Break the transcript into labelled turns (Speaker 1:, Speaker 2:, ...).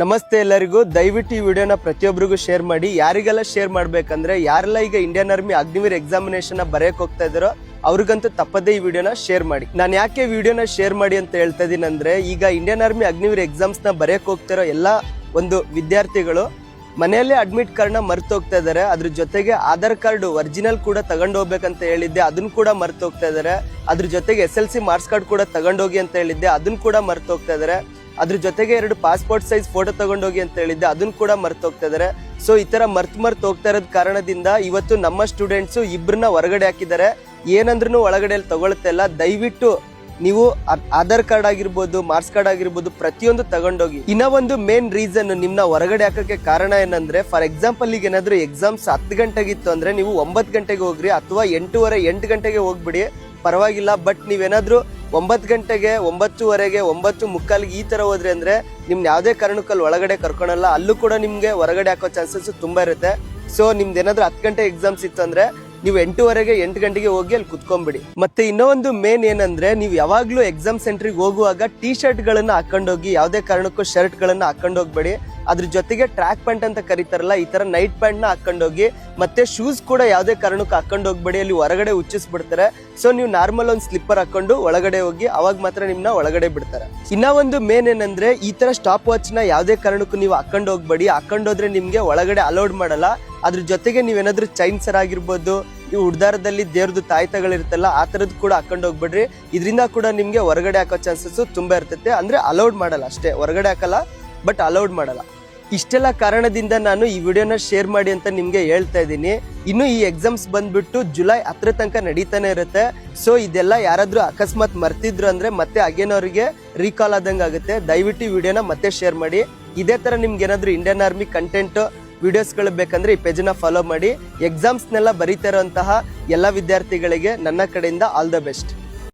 Speaker 1: ನಮಸ್ತೆ ಎಲ್ಲರಿಗೂ. ದಯವಿಟ್ಟು ಈ ವಿಡಿಯೋನ ಪ್ರತಿಯೊಬ್ಬರಿಗೂ ಶೇರ್ ಮಾಡಿ. ಯಾರಿಗೆಲ್ಲ ಶೇರ್ ಮಾಡ್ಬೇಕಂದ್ರೆ ಯಾರೆಲ್ಲ ಈಗ ಇಂಡಿಯನ್ ಆರ್ಮಿ ಅಗ್ನಿವೀರ್ ಎಕ್ಸಾಮಿನೇಷನ್ ಬರೆಯಕ್ ಹೋಗ್ತಾ ಇದ್ದಾರೋ ಅವ್ರಿಗಂತೂ ತಪ್ಪದೇ ಈ ವಿಡಿಯೋನ ಶೇರ್ ಮಾಡಿ. ನಾನು ಯಾಕೆ ವಿಡಿಯೋನ ಶೇರ್ ಮಾಡಿ ಅಂತ ಹೇಳ್ತಾ ಇದೀನಿ ಅಂದ್ರೆ, ಈಗ ಇಂಡಿಯನ್ ಆರ್ಮಿ ಅಗ್ನಿವೀರ್ ಎಕ್ಸಾಮ್ಸ್ ನ ಬರೆಯಕ್ ಹೋಗ್ತಿರೋ ಎಲ್ಲ ಒಂದು ವಿದ್ಯಾರ್ಥಿಗಳು ಮನೆಯಲ್ಲೇ ಅಡ್ಮಿಟ್ ಕಾರ್ಡ್ನ ಮರ್ತು ಹೋಗ್ತಾ ಇದಾರೆ. ಅದ್ರ ಜೊತೆಗೆ ಆಧಾರ್ ಕಾರ್ಡ್ ಒರಿಜಿನಲ್ ಕೂಡ ತಗೊಂಡು ಹೋಗ್ಬೇಕಂತ ಹೇಳಿದ್ದೆ, ಅದನ್ನ ಕೂಡ ಮರ್ತು ಹೋಗ್ತಾ ಇದಾರೆ. ಅದ್ರ ಜೊತೆಗೆ SLC ಮಾರ್ಕ್ಸ್ ಕಾರ್ಡ್ ಕೂಡ ತಗೊಂಡೋಗಿ ಅಂತ ಹೇಳಿದ್ದೆ, ಅದನ್ನ ಕೂಡ ಮರ್ತು ಹೋಗ್ತಾ ಇದಾರೆ. ಅದ್ರ ಜೊತೆಗೆ 2 ಪಾಸ್ಪೋರ್ಟ್ ಸೈಜ್ ಫೋಟೋ ತಗೊಂಡೋಗಿ ಅಂತ ಹೇಳಿದ್ದೆ, ಅದನ್ನ ಕೂಡ ಮರ್ತು ಹೋಗ್ತಾ ಇದಾರೆ. ಸೊ ಈ ತರ ಮರ್ತು ಹೋಗ್ತಾ ಇರೋದ್ ಕಾರಣದಿಂದ ಇವತ್ತು ನಮ್ಮ ಸ್ಟೂಡೆಂಟ್ಸ್ ಇಬ್ಬರನ್ನ ಹೊರಗಡೆ ಹಾಕಿದ್ದಾರೆ. ಏನಂದ್ರೂ ಒಳಗಡೆ ತಗೊಳ್ತಾ ಇಲ್ಲ. ದಯವಿಟ್ಟು ನೀವು ಆಧಾರ್ ಕಾರ್ಡ್ ಆಗಿರ್ಬೋದು, ಮಾರ್ಕ್ಸ್ ಕಾರ್ಡ್ ಆಗಿರ್ಬೋದು, ಪ್ರತಿಯೊಂದು ತಗೊಂಡೋಗಿ. ಇನ್ನ ಒಂದು ಮೇನ್ ರೀಸನ್ ನಿಮ್ನ ಹೊರಗಡೆ ಹಾಕಕ್ಕೆ ಕಾರಣ ಏನಂದ್ರೆ, ಫಾರ್ ಎಕ್ಸಾಂಪಲ್ ಈಗ ಏನಾದ್ರು ಎಕ್ಸಾಮ್ಸ್ 10 ಗಂಟೆಗಿತ್ತು ಅಂದ್ರೆ ನೀವು 9 ಗಂಟೆಗೆ ಹೋಗ್ರಿ, ಅಥವಾ 8 ಗಂಟೆಗೆ ಹೋಗ್ಬಿಡಿ, ಪರವಾಗಿಲ್ಲ. ಬಟ್ ನೀವೇನಾದ್ರೂ 9 ಗಂಟೆಗೆ, 9:15ಗೆ, 9:45 ಈ ತರ ಹೋದ್ರಿ ಅಂದ್ರೆ ನಿಮ್ನ ಯಾವ್ದೇ ಕಾರಣಕ್ಕಲ್ಲಿ ಒಳಗಡೆ ಕರ್ಕೊಳಲ್ಲ. ಅಲ್ಲೂ ಕೂಡ ನಿಮ್ಗೆ ಹೊರಗಡೆ ಹಾಕೋ ಚಾನ್ಸಸ್ ತುಂಬಾ ಇರುತ್ತೆ. ಸೊ ನಿಮ್ದು ಏನಾದ್ರು 10 ಗಂಟೆ ಎಕ್ಸಾಮ್ಸ್ ಇತ್ತು ಅಂದ್ರೆ ನೀವು 8:15ಗೆ 8 ಗಂಟೆಗೆ ಹೋಗಿ ಅಲ್ಲಿ ಕುತ್ಕೊಂಡ್ಬಿಡಿ. ಮತ್ತೆ ಇನ್ನೊಂದು ಮೇನ್ ಏನಂದ್ರೆ, ನೀವು ಯಾವಾಗ್ಲೂ ಎಕ್ಸಾಮ್ ಸೆಂಟ್ರಿಗೆ ಹೋಗುವಾಗ ಟೀ ಶರ್ಟ್ ಗಳನ್ನ ಹಾಕೊಂಡೋಗಿ, ಯಾವ್ದೇ ಕಾರಣಕ್ಕೂ ಶರ್ಟ್ ಗಳನ್ನ ಹಾಕೊಂಡೋಗ್ಬೇಡಿ. ಅದ್ರ ಜೊತೆಗೆ ಟ್ರ್ಯಾಕ್ ಪ್ಯಾಂಟ್ ಅಂತ ಕರೀತಾರಲ್ಲ, ಈ ತರ ನೈಟ್ ಪ್ಯಾಂಟ್ ನ ಹಾಕೊಂಡೋಗಿ. ಮತ್ತೆ ಶೂಸ್ ಕೂಡ ಯಾವ್ದೇ ಕಾರಣಕ್ಕೂ ಹಾಕೊಂಡೋಗ್ಬೇಡಿ, ಅಲ್ಲಿ ಹೊರಗಡೆ ಉಚ್ಚಿಸ್ಬಿಡ್ತಾರೆ. ಸೊ ನೀವು ನಾರ್ಮಲ್ ಒಂದು ಸ್ಲಿಪ್ಪರ್ ಹಾಕೊಂಡು ಒಳಗಡೆ ಹೋಗಿ, ಅವಾಗ ಮಾತ್ರ ನಿಮ್ನ ಒಳಗಡೆ ಬಿಡ್ತಾರೆ. ಇನ್ನ ಒಂದು ಮೇನ್ ಏನಂದ್ರೆ, ಈ ತರ ಸ್ಟಾಪ್ ವಾಚ್ ನ ಯಾವ್ದೇ ಕಾರಣಕ್ಕೂ ನೀವು ಹಾಕೊಂಡು ಹೋಗ್ಬೇಡಿ. ಹಾಕೊಂಡೋದ್ರೆ ನಿಮ್ಗೆ ಒಳಗಡೆ ಅಲೌಡ್ ಮಾಡಲ್ಲ. ಅದ್ರ ಜೊತೆಗೆ ನೀವೇನಾದ್ರೂ ಚೈನ್ ಸರ್ ಆಗಿರ್ಬೋದು, ಈ ಉಡ್ದಾರದಲ್ಲಿ ದೇವ್ರದ್ದು ತಾಯ್ತಗಳಿರುತ್ತಲ್ಲ, ಆ ತರದ್ ಕೂಡ ಹಾಕೊಂಡು ಹೋಗ್ಬಿಡ್ರಿ. ಇದರಿಂದ ಕೂಡ ನಿಮ್ಗೆ ಹೊರಗಡೆ ಹಾಕೋ ಚಾನ್ಸಸ್ ತುಂಬಾ ಇರ್ತೈತೆ. ಅಂದ್ರೆ ಅಲೌಡ್ ಮಾಡಲ್ಲ ಅಷ್ಟೇ, ಹೊರಗಡೆ ಹಾಕಲ್ಲ, ಬಟ್ ಅಲೌಡ್ ಮಾಡಲ್ಲ. ಇಷ್ಟೆಲ್ಲ ಕಾರಣದಿಂದ ನಾನು ಈ ವಿಡಿಯೋನ ಶೇರ್ ಮಾಡಿ ಅಂತ ನಿಮ್ಗೆ ಹೇಳ್ತಾ ಇದ್ದೀನಿ. ಇನ್ನು ಈ ಎಕ್ಸಾಮ್ಸ್ ಬಂದ್ಬಿಟ್ಟು ಜುಲೈ 10 ತನಕ ನಡೀತಾನೆ ಇರುತ್ತೆ. ಸೊ ಇದೆಲ್ಲ ಯಾರಾದ್ರೂ ಅಕಸ್ಮಾತ್ ಮರ್ತಿದ್ರು ಅಂದ್ರೆ ಮತ್ತೆ ಅಗೇನ್ ಅವರಿಗೆ ರೀಕಾಲ್ ಆದಂಗೆ ಆಗುತ್ತೆ. ದಯವಿಟ್ಟು ಈ ವಿಡಿಯೋನ ಮತ್ತೆ ಶೇರ್ ಮಾಡಿ. ಇದೇ ತರ ನಿಮ್ಗೆ ಏನಾದ್ರು ಇಂಡಿಯನ್ ಆರ್ಮಿ ಕಂಟೆಂಟ್ ವಿಡಿಯೋಸ್ಗಳು ಬೇಕಂದ್ರೆ ಈ ಪೇಜನ್ನ ಫಾಲೋ ಮಾಡಿ. ಎಕ್ಸಾಮ್ಸ್ನೆಲ್ಲ ಬರೀತಾ ಇರುವಂತಹ ಎಲ್ಲ ವಿದ್ಯಾರ್ಥಿಗಳಿಗೆ ನನ್ನ ಕಡೆಯಿಂದ ಆಲ್ ದ ಬೆಸ್ಟ್.